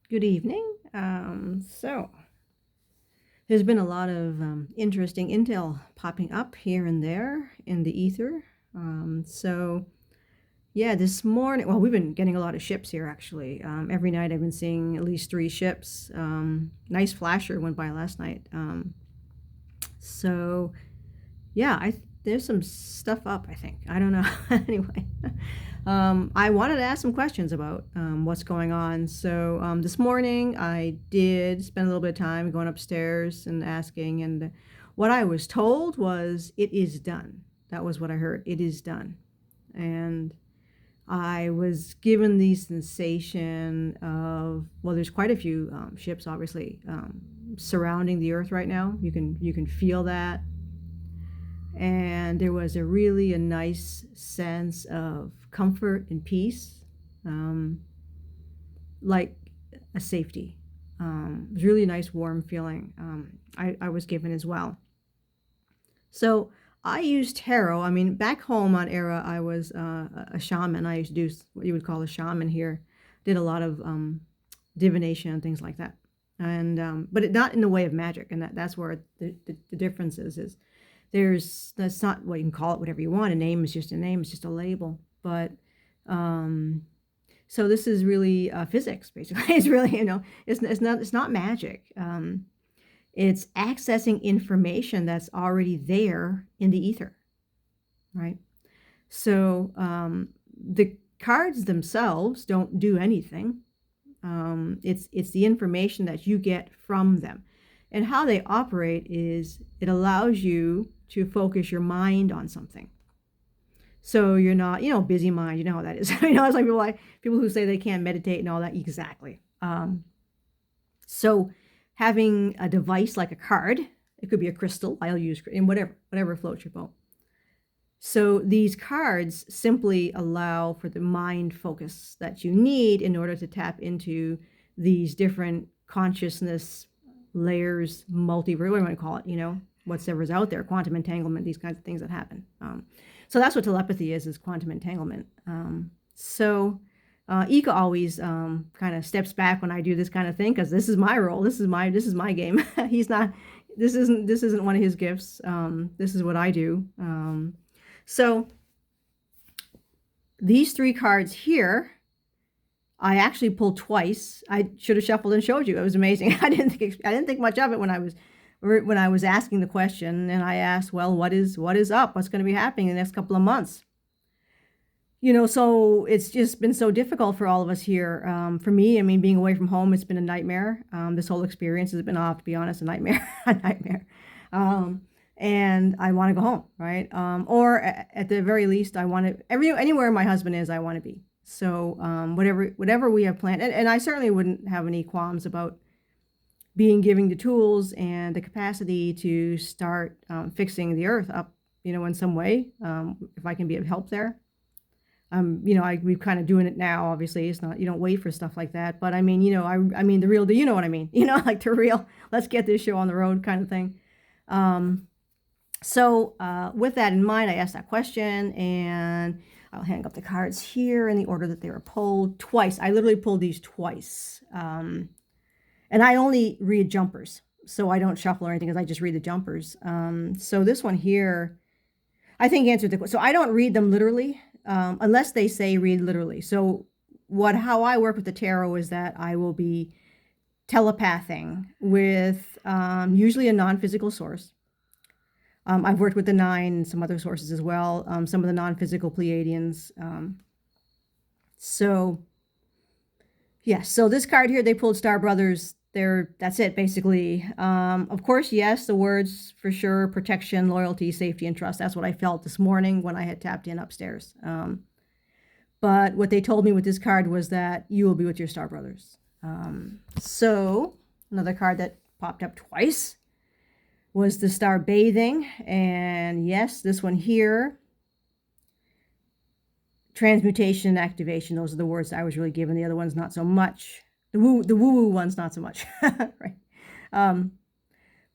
Good evening. So there's been a lot of interesting intel popping up here and there in the ether. So yeah, this morning, well, we've been getting a lot of ships here actually. Every night I've been seeing at least three ships. Nice flasher went by last night. So yeah, there's some stuff up, I think. I don't know. Anyway, I wanted to ask some questions about what's going on. So this morning I did spend a little bit of time going upstairs and asking, and what I was told was it is done. That was what I heard. It is done. And I was given the sensation of, well, there's quite a few ships obviously surrounding the earth right now. You can feel that, and there was a nice sense of comfort and peace, um, like a safety. It was really a nice warm feeling. I was given as well. So I used tarot. I mean, back home on Era, I was a shaman. I used to do what you would call a shaman here. Did a lot of divination and things like that, and but not in the way of magic. And that's where the difference is that's not, well, you can call it whatever you want. A name is just a name. It's just a label. But um, so this is really physics, basically. It's really, it's not magic. It's accessing information that's already there in the ether, right? So the cards themselves don't do anything. It's the information that you get from them. And how they operate is it allows you to focus your mind on something. So you're not, busy mind. You know how that is. It's like people who say they can't meditate and all that. Exactly. So having a device like a card, it could be a crystal. I'll use in whatever floats your boat. So these cards simply allow for the mind focus that you need in order to tap into these different consciousness layers, multiverse, what do you want to call it, whatever's out there, quantum entanglement, these kinds of things that happen. So that's what telepathy is quantum entanglement. So Ika always kind of steps back when I do this kind of thing, because this is my role. This is my game. He's not, this isn't one of his gifts. This is what I do. So these three cards here, I actually pulled twice. I should have shuffled and showed you. It was amazing. I didn't think much of it when I was asking the question, and I asked, well, what is up? What's going to be happening in the next couple of months? So it's just been so difficult for all of us here. For me, I mean, being away from home, it's been a nightmare. This whole experience has been, to be honest, a nightmare, a nightmare. And I want to go home, right? Or at the very least, I want to, anywhere my husband is, I want to be. So whatever we have planned, and I certainly wouldn't have any qualms about being giving the tools and the capacity to start fixing the earth up, in some way, if I can be of help there. We're kind of doing it now. Obviously, it's not, you don't wait for stuff like that. But I mean, I mean the real, you know what I mean? Like the real, let's get this show on the road kind of thing. So with that in mind, I asked that question, and I'll hang up the cards here in the order that they were pulled twice. I literally pulled these twice. And I only read jumpers, so I don't shuffle or anything, because I just read the jumpers. So this one here, I think answered the question. So I don't read them literally, unless they say read literally. So how I work with the tarot is that I will be telepathing with usually a non-physical source. I've worked with the Nine and some other sources as well, some of the non-physical Pleiadians. So yes, so this card here, they pulled Star Brothers. That's it, basically. Of course, yes, the words for sure: protection, loyalty, safety, and trust. That's what I felt this morning when I had tapped in upstairs. But what they told me with this card was that you will be with your Star Brothers. So another card that popped up twice was the Star Bathing. And yes, this one here, transmutation and activation. Those are the words I was really given. The other one's not so much. The woo-woo one's not so much. Right.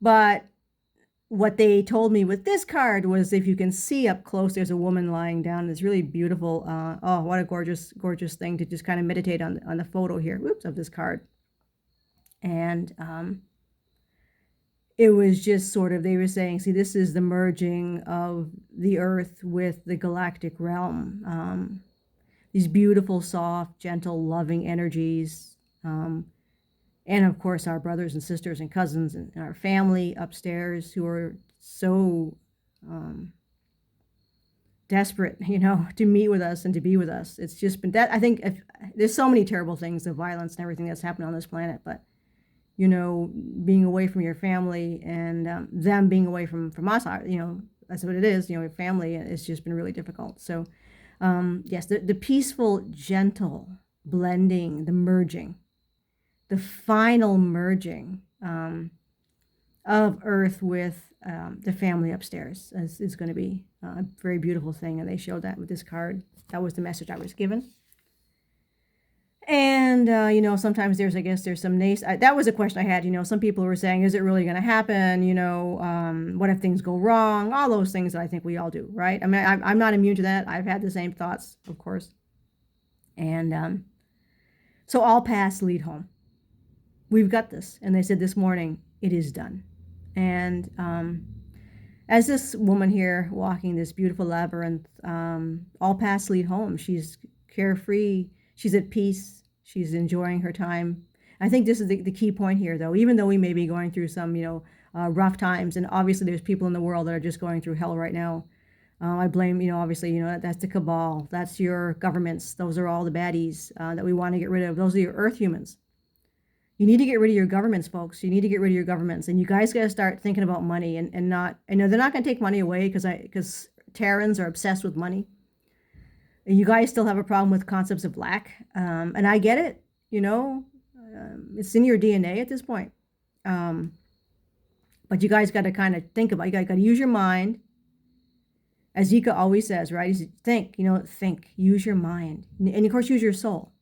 But what they told me with this card was, if you can see up close, there's a woman lying down. It's really beautiful. Oh, what a gorgeous thing to just kind of meditate on the photo here. Whoops, of this card. And it was just sort of, they were saying, see, this is the merging of the earth with the galactic realm. These beautiful, soft, gentle, loving energies. And of course, our brothers and sisters and cousins and our family upstairs who are so desperate, to meet with us and to be with us. It's just been that, I think, there's so many terrible things of violence and everything that's happened on this planet, but being away from your family and them being away from us, that's what it is. Your family, it's just been really difficult. So yes, the peaceful, gentle blending, the merging, the final merging of Earth with the family upstairs is going to be a very beautiful thing. And they showed that with this card. That was the message I was given. And, sometimes there's some that was a question I had, some people were saying, is it really going to happen? What if things go wrong? All those things that I think we all do, right? I mean, I'm not immune to that. I've had the same thoughts, of course. And so all paths lead home. We've got this. And they said this morning, it is done. And as this woman here walking this beautiful labyrinth, all paths lead home. She's carefree. She's at peace. She's enjoying her time. I think this is the key point here, though. Even though we may be going through some, rough times, and obviously there's people in the world that are just going through hell right now. I blame, obviously, that's the cabal. That's your governments. Those are all the baddies that we want to get rid of. Those are your earth humans. You need to get rid of your governments, folks. You need to get rid of your governments. And you guys got to start thinking about money and not, I know they're not going to take money away because Terrans are obsessed with money. You guys still have a problem with concepts of lack. And I get it, it's in your DNA at this point. But you guys got to kind of think about, you got to use your mind. As Zika always says, right? Think, use your mind. And of course, use your soul.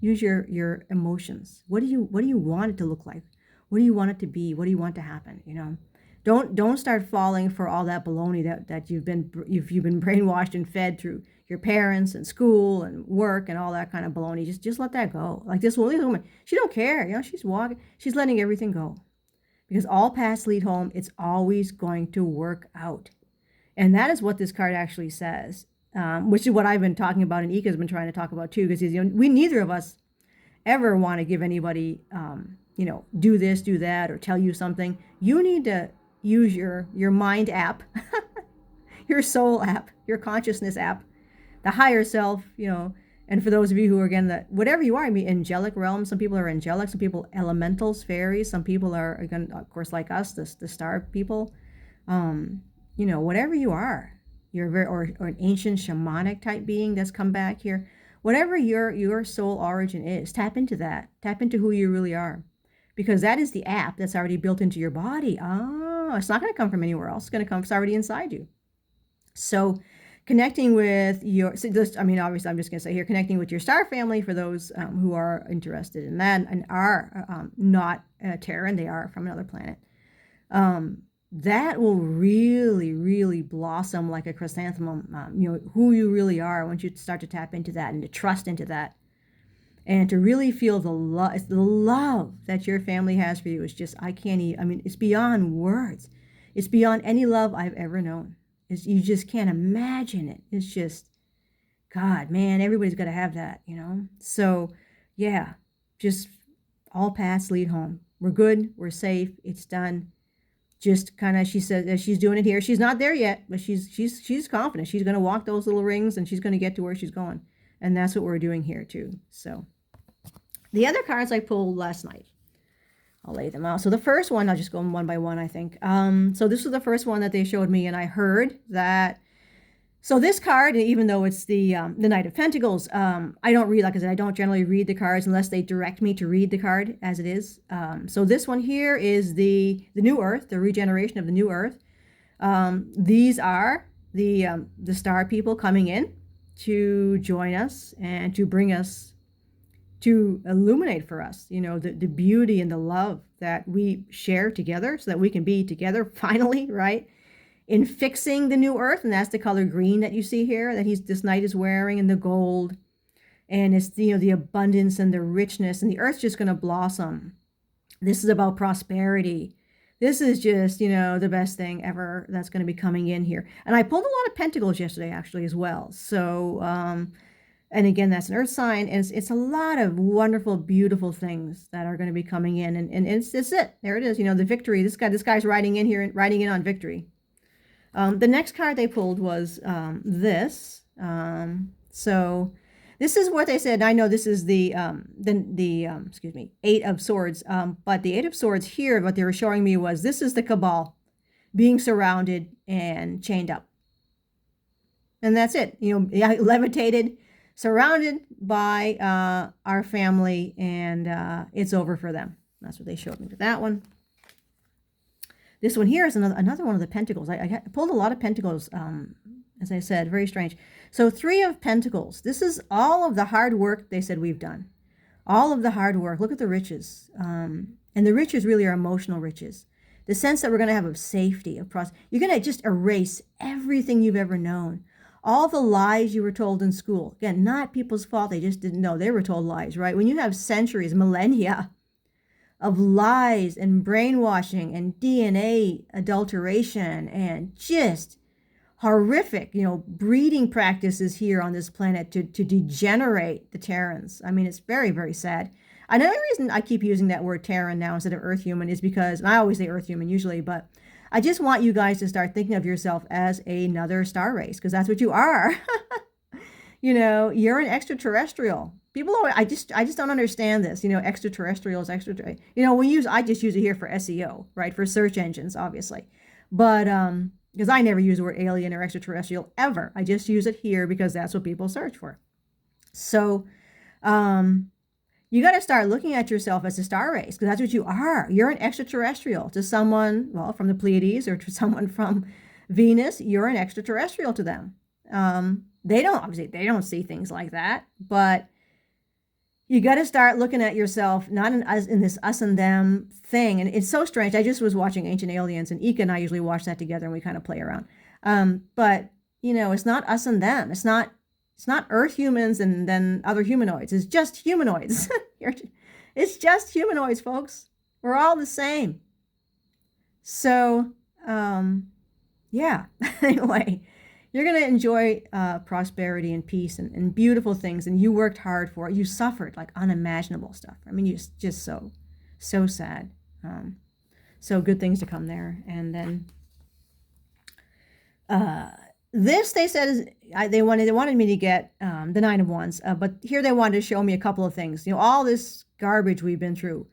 Use your emotions. What do you want it to look like? What do you want it to be? What do you want to happen? Don't start falling for all that baloney that you've been brainwashed and fed through your parents and school and work and all that kind of baloney. Just let that go. Like this woman, she don't care. She's walking, she's letting everything go, because all paths lead home. It's always going to work out, and that is what this card actually says. Which is what I've been talking about, and Ika's been trying to talk about too, because we neither of us ever want to give anybody, do this, do that, or tell you something. You need to use your mind app, your soul app, your consciousness app, the higher self, and for those of you who are, again, that whatever you are, I mean, angelic realm. Some people are angelic, some people elementals, fairies, some people are, again, of course, like us, the star people. Whatever you are, you're very, or an ancient shamanic type being that's come back here. Whatever your soul origin is, tap into that. Tap into who you really are, because that is the app that's already built into your body. It's not going to come from anywhere else. It's going to come. It's already inside you. So, connecting with obviously, I'm just going to say here, connecting with your star family for those who are interested in that and are not Terran, they are from another planet. That will really, really blossom like a chrysanthemum. Who you really are once you start to tap into that and to trust into that, and to really feel the love that your family has for you is just, it's beyond words. It's beyond any love I've ever known. You just can't imagine it. It's just, God, man, everybody's got to have that, So, yeah, just all paths lead home. We're good. We're safe. It's done. Just kind of, she says, she's doing it here. She's not there yet, but she's confident. She's going to walk those little rings, and she's going to get to where she's going. And that's what we're doing here too. So the other cards I pulled last night, I'll lay them out. So the first one, I'll just go one by one, I think. So this was the first one that they showed me, and I heard that. So this card, even though it's the Knight of Pentacles, I don't read, like I said, I don't generally read the cards unless they direct me to read the card as it is. So this one here is the new Earth, the regeneration of the new Earth. These are the star people coming in to join us and to bring us, to illuminate for us, the beauty and the love that we share together, so that we can be together finally, right? In fixing the new Earth, and that's the color green that you see here, that this knight is wearing, and the gold. And it's, the abundance and the richness, and the earth's just going to blossom. This is about prosperity. This is just, the best thing ever that's going to be coming in here. And I pulled a lot of pentacles yesterday, actually, as well. So, and again, that's an earth sign. And it's a lot of wonderful, beautiful things that are going to be coming in. And it's it. There it is. The victory. This guy's riding in here, riding in on victory. The next card they pulled was this. So this is what they said. I know this is the excuse me, Eight of Swords. But the Eight of Swords here, what they were showing me was this is the Cabal being surrounded and chained up. And that's it. Levitated, surrounded by our family, and it's over for them. That's what they showed me with that one. This one here is another one of the Pentacles. I pulled a lot of Pentacles, as I said, very strange. So Three of Pentacles. This is all of the hard work they said we've done. All of the hard work. Look at the riches. And the riches really are emotional riches. The sense that we're going to have of safety, of prosperity. You're going to just erase everything you've ever known. All the lies you were told in school. Again, not people's fault. They just didn't know. They were told lies, right? When you have centuries, millennia of lies and brainwashing and DNA adulteration and just horrific, breeding practices here on this planet to degenerate the Terrans. I mean, it's very, very sad. Another reason I keep using that word Terran now instead of Earth human is because, and I always say Earth human usually, but I just want you guys to start thinking of yourself as another star race, because that's what you are. You're an extraterrestrial. People always, I just don't understand this. Extraterrestrials, I just use it here for SEO, right? For search engines, obviously. But because I never use the word alien or extraterrestrial ever. I just use it here because that's what people search for. So you got to start looking at yourself as a star race, because that's what you are. You're an extraterrestrial to someone, well, from the Pleiades or to someone from Venus. You're an extraterrestrial to them. They don't see things like that, but you got to start looking at yourself not in this us and them thing. And it's so strange. I just was watching Ancient Aliens, and Ika and I usually watch that together, and we kind of play around. But it's not us and them. It's not Earth humans and then other humanoids. It's just humanoids. It's just humanoids, folks. We're all the same. So, yeah. Anyway, you're going to enjoy prosperity and peace and beautiful things, and you worked hard for it. You suffered like unimaginable stuff. I mean, just so sad. So good things to come there. And then this, they said, is they wanted me to get the Nine of Wands, but here they wanted to show me a couple of things. All this garbage we've been through,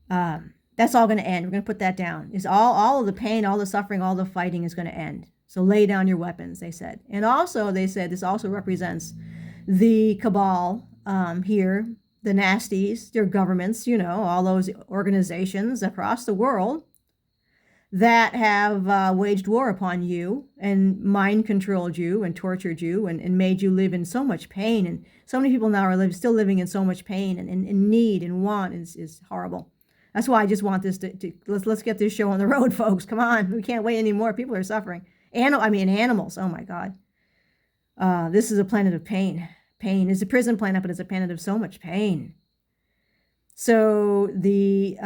that's all going to end. We're going to put that down. Is all of the pain, all the suffering, all the fighting is going to end. So lay down your weapons, they said. And also, they said this also represents the Cabal here, the nasties, their governments, all those organizations across the world that have waged war upon you and mind controlled you and tortured you and made you live in so much pain. And so many people now are still living in so much pain and need and want is horrible. That's why I just want this to let's get this show on the road, folks. Come on. We can't wait anymore. People are suffering. Animals. Oh my God. This is a planet of pain. Pain is a prison planet, but it's a planet of so much pain. So the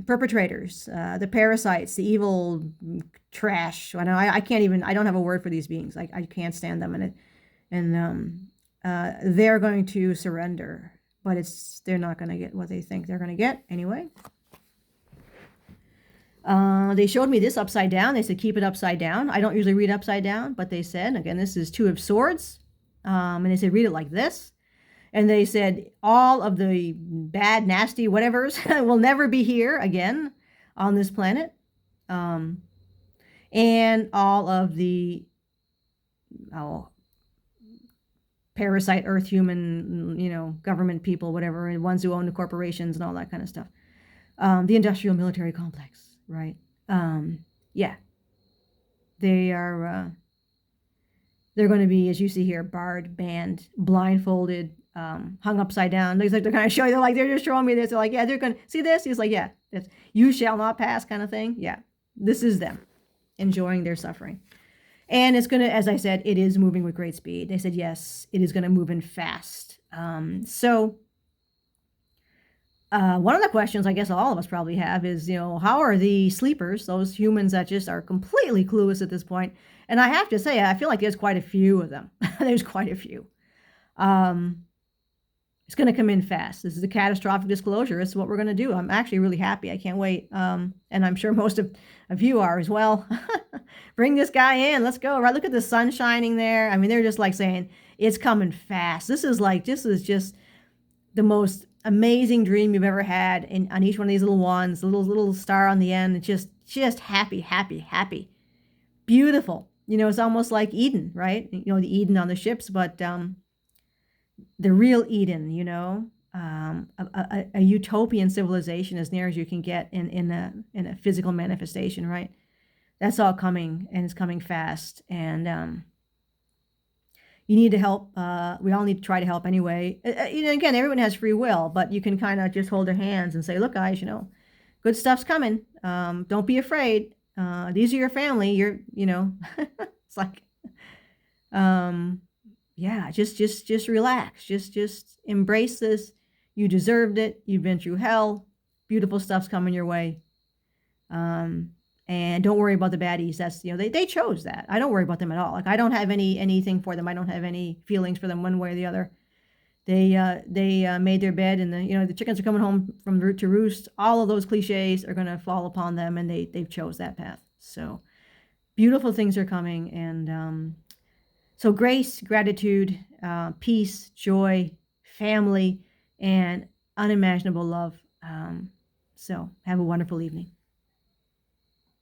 perpetrators, the parasites, the evil trash. I can't even. I don't have a word for these beings. I can't stand them, and they're going to surrender, but they're not going to get what they think they're going to get anyway. They showed me this upside down. They said, keep it upside down. I don't usually read upside down, but they said, again, this is Two of Swords. And they said, read it like this. And they said, all of the bad, nasty whatevers will never be here again on this planet. And all of the parasite, earth human, government people, whatever, and ones who own the corporations and all that kind of stuff. The industrial military complex. Right. Yeah. They are, they're going to be, as you see here, barred, banned, blindfolded, hung upside down. They're kind of showing, they're just showing me this. They're like, yeah, they're going to see this. He's like, yeah, that's, you shall not pass kind of thing. Yeah. This is them enjoying their suffering. And it's going to, as I said, it is moving with great speed. They said, yes, it is going to move in fast So one of the questions I guess all of us probably have is, how are the sleepers, those humans that just are completely clueless at this point? And I have to say, I feel like there's quite a few of them. There's quite a few. Um, it's going to come in fast. This is a catastrophic disclosure. This is what we're going to do. I'm actually really happy. I can't wait. And I'm sure most of you are as well. Bring this guy in. Let's go. Right? Look at the sun shining there. I mean, they're just like saying it's coming fast. This is just the most amazing dream you've ever had on each one of these little ones, the little star on the end. It's just happy, happy, happy, beautiful. It's almost like Eden, right? The Eden on the ships, but the real Eden. A utopian civilization as near as you can get in a physical manifestation, right? That's all coming, and it's coming fast. And you need to help. We all need to try to help anyway. Again, everyone has free will, but you can kind of just hold their hands and say, look, guys, good stuff's coming. Don't be afraid. These are your family. It's like, yeah, just relax. Just embrace this. You deserved it. You've been through hell. Beautiful stuff's coming your way. And don't worry about the baddies. That's, they chose that. I don't worry about them at all. Like, I don't have anything for them. I don't have any feelings for them one way or the other. They made their bed, and the chickens are coming home from root to roost. All of those cliches are going to fall upon them, and they've chose that path. So beautiful things are coming. And so grace, gratitude, peace, joy, family, and unimaginable love. So have a wonderful evening.